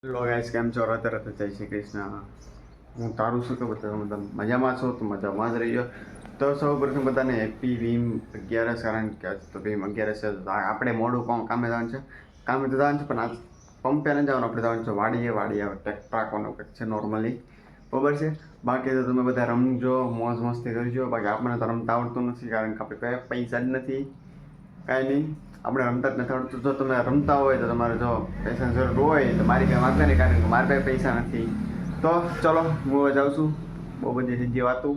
Hello guys, કેમ છો? રાતે રાતે જય શ્રી કૃષ્ણ. હું તારું શું ખબર તમે બધા મજામાં છો તો મજામાં જ રહીજો. તો સૌ પ્રથમ બધાને હેપી ભીમ 11. કારણ કે આજ તો ભીમ 11 છે. આપણે મોડું કામે જવાનું છે. કામે તો જવાનું છે પણ આજ પંપે ન જવાનું, આપણે જવાનું છે વાડીએ ટ્રેક્ટર રાખવાનું કંઈક છે નોર્મલી, બરાબર છે. બાકી તો તમે બધા રમજો, મોજ મસ્તી કરજો. બાકી આપણને તો રમતા આવડતું નથી, કારણ કે આપણે કયા પૈસા જ નથી, કાંઈ નહીં. આપણે રમતા જ નથી આવડતું. જો તમે રમતા હોય તો તમારે જો પૈસાની જરૂર હોય તો મારી કંઈ વાંધો નહીં, કારણ કે મારી પાસે પૈસા નથી. તો ચલો હું હવે જાઉં છું. બહુ બધી જગ્યાએ વાતું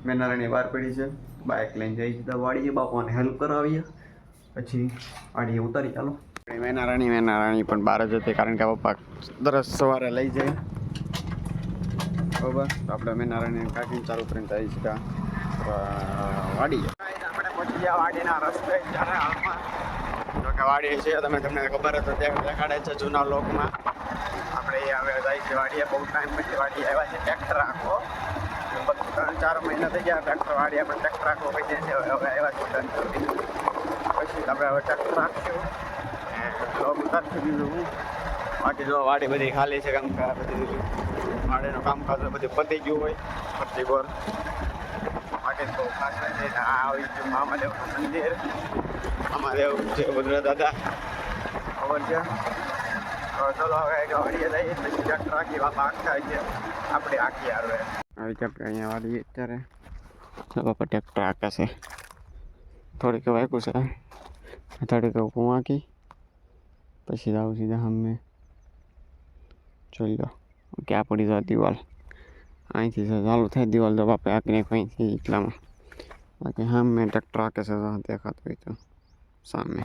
મેનારાની બહાર પડી છે. બાઇક લઈને જઈ સીધા વાડીએ, બાપાને હેલ્પ કરાવીએ, પછી વાડીએ ઉતારી. ચાલો. મેનારાણી પણ બહાર જ હતી, કારણ કે પપ્પા દરસ સવારે લઈ જાય, બરાબર. તો આપણે મેનારાણી કાઢીને ચાલુ કરીને જઈ સીધા વાડીએ. આપણે પહોંચી ગયા વાડીના રસ્તે જ્યારે હાલમાં. જો કે વાડી છે, તમને ખબર જ ત્યાં દેખાડે છે જૂના લોકમાં. આપણે હવે જાય છે વાડીએ. બહુ ટાઈમ પછી વાડી આવ્યા છે. ટ્રેક્ટર આખો 3-4 મહિના થઈ ગયા ટ્રેક્ટર વાડી. આપણે ટ્રેક્ટર આખો પછી હવે આવ્યા છે. પછી આપણે હવે ટ્રેક્ટર રાખશું લોક ઉતારશું. બીજું હું બાકી જો વાડી બધી ખાલી છે, કેમ કે બધી વાડીનું કામકાજ બધું પતી ગયું હોય પતી ગોર. બાકી તો ખાસ નથી. આ આવી ગયું મામાદેવનું મંદિર. અમારે એવું છે બધા દાદા, ખબર છે. ચલો હવે વાડીએ જઈએ, પછી ટ્રેક્ટર રાખી બાપા આખા છે આપણે આખી આવે આવી છે. આપણે અહીંયા વાડીએ અત્યારે બાપા ટ્રેક્ટર આખા છે. થોડીક વાંક્યું છે, થોડીક હું આંકી પછી જાઉં સીધા સામે. જોઈ લો ક્યાં પડી જાય દિવાલ. અહીંથી ચાલુ થાય દિવાલ તો બાપા આંકીને અહીંથી એટલામાં. બાકી સામે ટ્રેક્ટર આંકે છે, દેખાતું હોય તો સામે.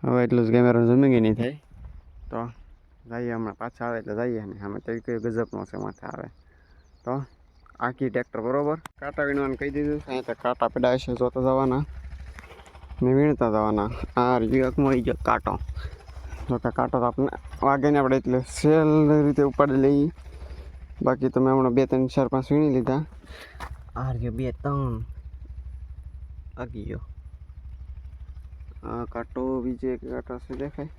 હવે એટલું જ કેમેરા જમીન નહીં થાય તો જઈએ. હમણાં પાછા આવે એટલે જઈએ ને. આમાં તો કઈ ગજબનો છે માથે આવે તો આખી ટ્રેક્ટર બરોબર. કાંટા વીણવાનું કહી દીધું. અહીં તો કાંટા પડાવે છે, જોતા જવાના ને વીણતા જવાના. આ રિયક મળી ગયો કાંટો. જો કે કાંટો તો આપણે વાગે ને આપણે એટલે સેલ રીતે ઉપાડી લઈએ. બાકી તમે હમણાં 2 3 4 5 વીણી લીધા. આ રહ્યો 2 3 આગી ગયો. આ કાંટો બીજે એક કાંટો છે, દેખાય.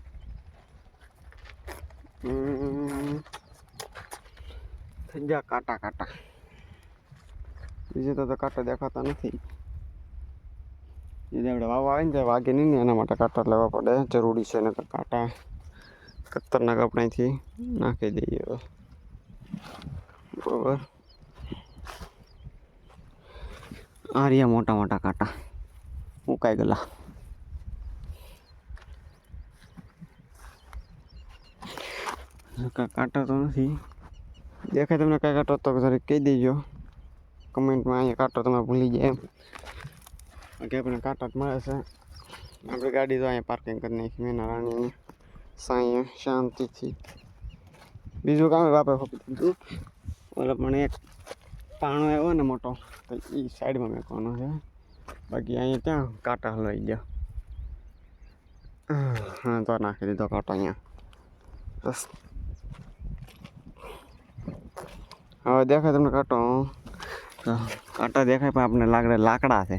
થઈ ગયા કાંટા. બીજે તો કાંટા દેખાતા નથી. જે આપણે વાવા આવે ને વાગે નહીં ને, એના માટે કાંટા લેવા પડે, જરૂરી છે. ને કાંટા કતરના કપડાથી નાખી દઈએ બરોબર. આ રહ્યા મોટા મોટા કાંટા મુકાઈ ગયેલા. કાંટા તો નથી દેખાય તમને. કઈ કાંટો તો જરીક કહી દેજો કમેન્ટમાં. અહીંયા કાંટો તમે ભૂલી જાય એમ. બાકી આપણે કાંટા જ મળે છે. આપણી ગાડી તો અહીંયા પાર્કિંગ કરી નાખી મેનારાણીની સાંઈએ શાંતિથી. બીજું કામ બાપે ફોપી દીધું. ઓલો પણ એક પાણો આવ્યો ને મોટો, તો એ સાઈડમાં મેકવાનો છે. બાકી અહીંયા ત્યાં કાંટા હલવાઈ ગયા. હા તો નાખી દીધો કાંટો અહીંયા. બસ હવે દેખાય તમને કાંટો. કાંટા દેખાય પણ આપણે લાકડા છે.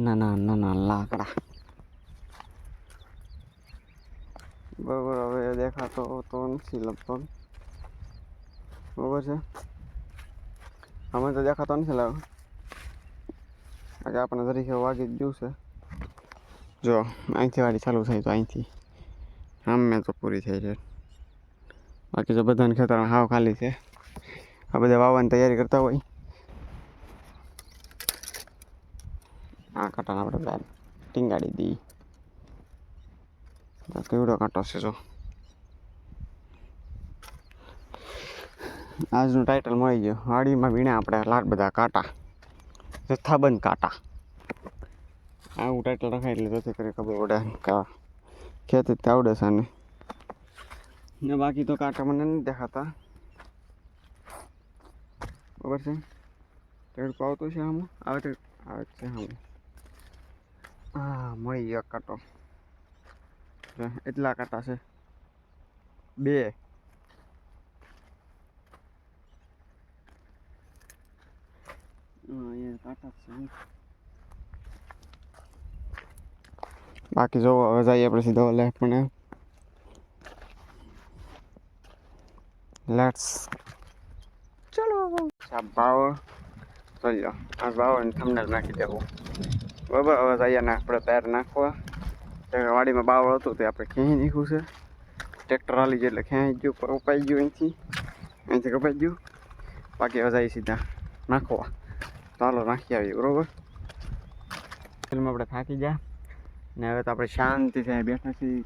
ના લાકડા બરોબર. હવે દેખાતો તો નથી લગભગ, બરોબર છે. અમે તો દેખાતો નથી લાવ. બાકી આપણે તરીકે વાગી જ ગયું છે. જો અહીંથી વાડી ચાલુ થાય તો અહીંથી આમ તો પૂરી થઈ જાય. બાકી જો બધાને ખેતરમાં હાવ ખાલી છે. આ બધા વાવવાની તૈયારી કરતા હોય. આ કાંટાને આપણે બધા ટીંગાડી દઈએ. કેવડો કાંટો છે જો. આજનું ટાઇટલ મળી ગયું. વાડીમાં વીણ્યા આપણે લાટ બધા કાંટા, જથ્થાબંધ કાંટા. આવું ટાઇટલ રખાય એટલે જેથી કરી ખબર પડે કે ખેતી જ આવડે છે. ને બાકી તો કાંટા મને નથી દેખાતા, બરાબર છે. તડકો આવતો છે આમાં, આવે છે આમાં. હા મળી ગયો કાંટો. એટલા કાંટા છે 2. બાકી જો હવે જઈએ આપણે સીધો લે. પણ લેટ્સ ચલો આ ભાવ ચલો આ ભાવ થંબનેલ નાખી દેવું બરાબર. હવે જઈએ ને આપણે પેર નાખવા વાડીમાં બાવળ હતું તે આપણે ખેંચી નાખ્યું છે. ટ્રેક્ટર હાલી ગયું એટલે ખેંચી ગયું કપાઈ ગયું અહીંથી કપાઈ ગયું. બાકી હવે જઈએ સીધા નાખવા. ચાલો નાખી આવીએ બરાબર. ફિલ્મ આપણે થાકી ગયા ને હવે તો આપણે શાંતિથી બેઠા છીએ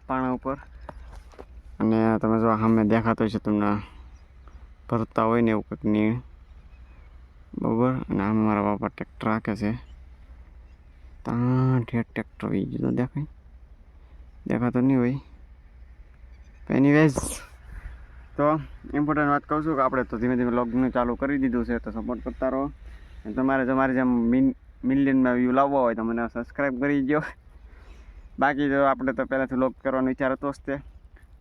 પાણા ઉપર. અને તમે જો સામે દેખાતો છે તમને ભરતા હોય ને એવું કંઈક નીણ બરાબર. અને આમે મારા બાપા ટ્રેક્ટર રાખે છે. ત્યાં ઠેઠ ટ્રેક્ટર વી ગયું દેખાતો નહીં હોય. એનીવેઝ તો ઇમ્પોર્ટન્ટ વાત કહું છું કે આપણે તો ધીમે ધીમે વ્લોગનું ચાલુ કરી દીધું છે. તો સપોર્ટ કરતા રહો. તમારે તમારી જેમ મિલિયનમાં વ્યૂ લાવવા હોય તો મને સબસ્ક્રાઈબ કરી દો. બાકી તો આપણે તો પહેલાંથી વ્લોગ કરવાનો વિચાર હતો જ તે,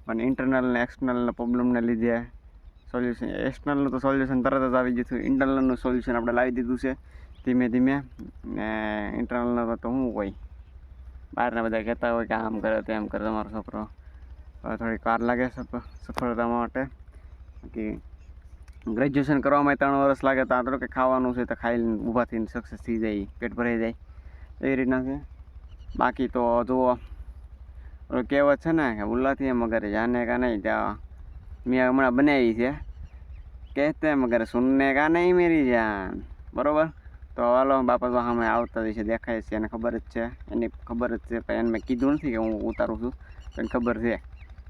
પણ ઇન્ટરનલ ને એક્સટર્નલના પ્રોબ્લેમને લીધે સોલ્યુશન એક્સટર્નલનું તો સોલ્યુશન તરત જ આવી ગયું. ઇન્ટરનલનું સોલ્યુશન આપણે લાવી દીધું છે ધીમે ધીમે. ને ઇન્ટરનલનો તો શું હોય, બહારના બધા કહેતા હોય કે આમ કરે તેમ કરે તમારો છોકરો, થોડીક વાર લાગે સફળતા માટે. બાકી ગ્રેજ્યુએશન કરવામાં 3 વર્ષ લાગે તો આ કે ખાવાનું છે તો ખાઈને ઊભા થઈને સક્સેસ થઈ જાય, પેટ ભરાઈ જાય એવી રીતના છે. બાકી તો જુઓ કહેવત છે ને કે ઉલ્લાથી મગર જાને કા નહીં, ત્યાં મેં હમણાં બનાવી છે કહેતે મગર સુનને કા નહીં મેરી જાન બરાબર. તો હાલો બાપા તો સામે આવતા દિવસે દેખાય છે, એને ખબર જ છે, એની ખબર જ છે. પણ એને મેં કીધું નથી કે હું ઉતારું છું, એને ખબર છે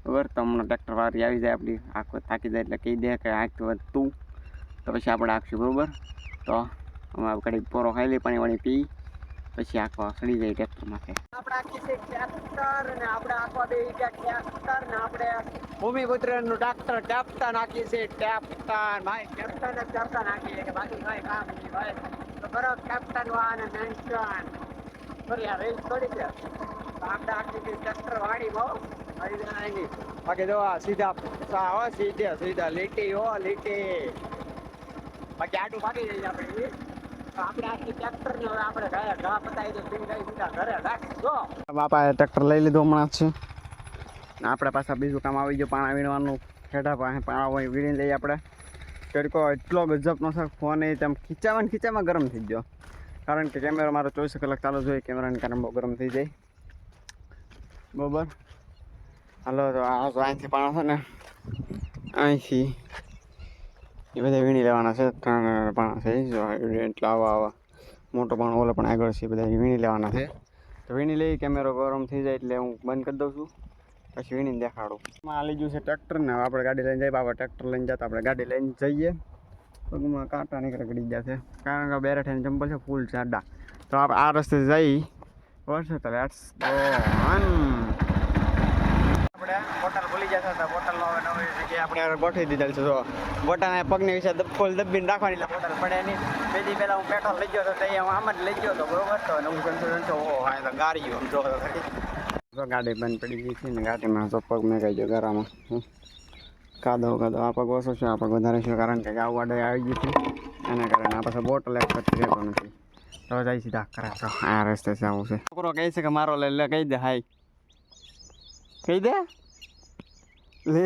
બરાબર. તો હમણાં ટ્રેક્ટર વાળી આવી જાય આપણી આંખો થાકી જાય એટલે કહી દે કે આંખ તું તો પછી આપણે આંખશું બરાબર. તો અમે ઘડી પોરો ખાઈ લઈ, પાણી વાળી પી, પછી આંખવા સડી જાય ટ્રેક્ટર માથે. આપણે આખી છે ટ્રેક્ટર ને આપણે આંખવા બે ટ્રેક્ટર ને આપણે ભૂમિપુત્રનું ટ્રેક્ટર નાખી છે. ટ્રેક્ટર ભાઈ ટ્રેક્ટર નાખીએ કે બાકી ભાઈ કામ નહીં ભાઈ. તો બરાબર કેપ્ટન વાન મેન્શન સોરી આ રેલ થોડી છે. આપણે આખી ટ્રેક્ટર વાળી બહુ બાકી જો સીધા સીધા લીટી હો લીટી. બાકી આટું ભાગી જાય આપણે આપણે આખી ટ્રેક્ટર ને આપણે ઘા પતાવી દો સીધા ઘરે રાખજો. બાપાએ ટ્રેક્ટર લઈ લીધું હમણાં છે ને આપણે પાછા બીજું કામ આવી ગયું પાણા વીણવાનું. ખેડા પાસે પાણા હોય વીણી લઈએ આપણે. તડકો એટલો ગજબનો છે, ફોન એ તેમ ખીચામાં ગરમ થઈ ગયો. કારણ કે કેમેરો મારો 24 કલાક ચાલુ જોઈએ, કેમેરાને કારણે બહુ ગરમ થઈ જાય બરાબર. હાલો તો આ તો અહીંથી પાણા છે ને અહીંથી એ બધા વીણી લેવાના છે. 3 પાણા છે એટલે આવા મોટો પાણો ઓલો પણ આગળ છે, બધા વીણી લેવાના છે. તો વીણી લઈ કેમેરો ગરમ થઈ જાય એટલે હું બંધ કરી દઉં છું, પછી વીણીને દેખાડું. આ લઈ ગયું છે ટ્રેક્ટર ને આપણે ગાડી લઈને જઈએ. બાબા ટ્રેક્ટર લઈને જતા આપણે ગાડી લઈને જઈએ. પગમાં કાંટા નીકળે ગળી જશે કારણ કે બેરે થઈને ચંપલ છે ફૂલ જાડા. તો આપણે આ રસ્તે જઈ વર્ષે તો લેટ્સ ગો ઓન. આપણે બોટલ ભૂલી જતા હતા, બોટલનો હવે નવી જગ્યાએ આપણે ગોઠવી દીધેલ છે. જો બોટલને પગની વિશે ફૂલ દબીને રાખવાની એટલે બોટલ પડે નહીં. બે દી પહેલાં હું પેટ્રોલ લઈ ગયો હતો તો હું આમ જ લઈ ગયો હતો બરોબર. તો નવું કન્ફ્યુઝન છે ઓ હા તો ગાડી જો ગાડી બંધ પડી ગઈ છે ને ગાડીમાં તો પગ મેં કહી ગયો ગરામાં કાદો આ પગ ઓછો છે, આ પગ વધારે છે કારણ કે ગાવ વાડે આવી ગઈ છે એના કારણે આ પાસે બોટલ એક પછી રહેતો નથી. તો જાય સીધા કરે છો આ રસ્તે છે આવું છે. છોકરો કહે છે કે મારો લે કહી દે હાય કહી દે લે